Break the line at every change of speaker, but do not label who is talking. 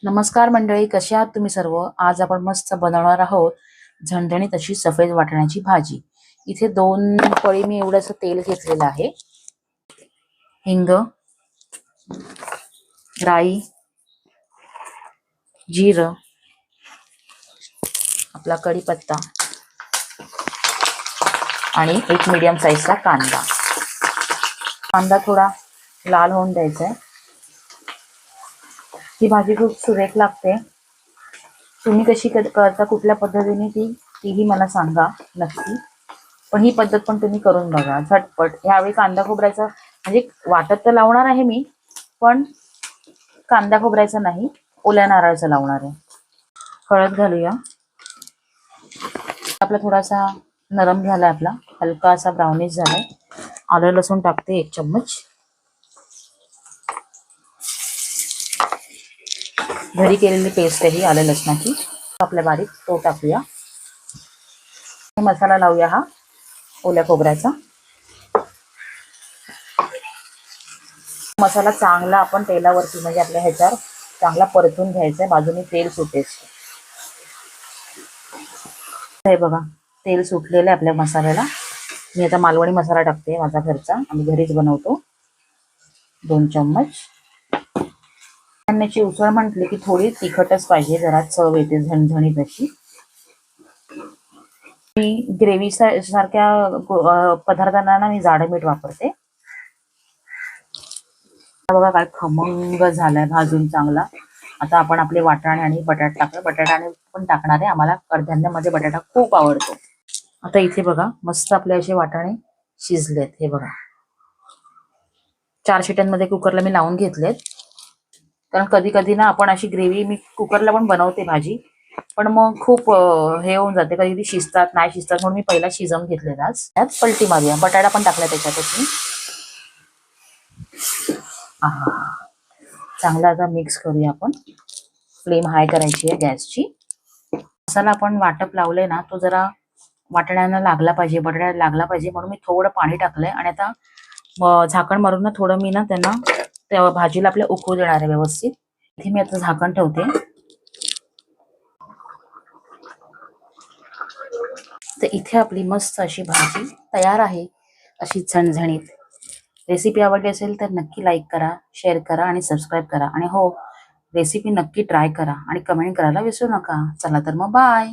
नमस्कार मंडळी, कसे आहात तुम्ही सर्व? आज आपण मस्त बनवणार आहोत झणझणीत अशी सफेद वाटाण्याची भाजी. इथे 2 पळी मी एवढंसं तेल घेतलेलं आहे. हिंग, राई, जिरं, आपला कढीपत्ता आणि एक मीडियम साईजचा कांदा. कांदा थोडा लाल होऊन द्यायचा आहे. ही भाजी खूप सुरेख लागते. तुम्ही कशी करता, कुठल्या पद्धतीने तीही मला सांगा नक्की. पण ही पद्धत पण तुम्ही करून बघा झटपट. ह्यावेळी कांदा खोबऱ्याचं म्हणजे वाटत तर लावणार आहे मी, पण कांदा खोबऱ्याचं नाही, ओल्या नारळाचं लावणार आहे. हळद घालूया. आपला थोडासा नरम झाला, आपला हलका असा ब्राउनिश झालाय. आलं लसूण टाकते 1 चम्मच. घरी केलेली पेस्ट आहे आलं लसणाची, आपल्या बारीक तो टाकूया. मसाला लावूया हा ओल्या खोबऱ्याचा. मसाला चांगला आपण तेलावरती म्हणजे आपल्या ह्याच्यावर चांगला परतून घ्यायचा आहे, बाजूने तेल सुटेल. हे बघा तेल सुटलेलं आहे आपल्या मसाल्याला. मी आता मालवणी मसाला टाकते, माझा घरचा, आम्ही घरीच बनवतो, 2 चम्मच. वाटाण्याची उसळ म्हटली की थोडी तिखटच पाहिजे, जरा चव येते झणझणीत अशी. मी ग्रेव्ही सारख्या पदार्थांना मी जाडं मीठ वापरते. बघा काय खमंग झालाय भाजून चांगला. आता आपण आपले वाटाणे आणि बटाटा टाकूया. बटाटा पण टाकणार आहे, आम्हाला कडधान्यामध्ये बटाटा खूप आवडतो. आता इथे बघा मस्त आपले असे वाटाणे शिजलेत. हे बघा 4 शिट्यांमध्ये कुकरला मी लावून घेतलेत. कारण कधी कधी ना आपण अशी ग्रेव्ही मी कुकरला पण बनवते भाजी, पण मग खूप हे होऊन जाते, कधी कधी शिजतात नाही शिजतात, म्हणून मी पहिला शिजवून घेतलेला. त्यात पलटी मारूया. बटाटा पण टाकला त्याच्यातच. चांगला आता मिक्स करूया आपण. फ्लेम हाय करायची आहे गॅसची. मसाला आपण वाटप लावलंय ना, तो जरा वाटाण्यांना लागला पाहिजे, बटाट्याला लागला पाहिजे, म्हणून मी थोडं पाणी टाकलंय. आणि आता झाकण मारून ना थोडं मी ना त्यांना त्या भाजीला आपल्या उकळू देणार आहे व्यवस्थित. इथे मी आता झाकण ठेवते. तर इथे आपली मस्त अशी भाजी तयार आहे, अशी झणझणीत. रेसिपी आवडली असेल तर नक्की लाईक करा, शेअर करा आणि सबस्क्राईब करा. आणि हो, रेसिपी नक्की ट्राय करा आणि कमेंट करायला विसरू नका. चला तर मग बाय.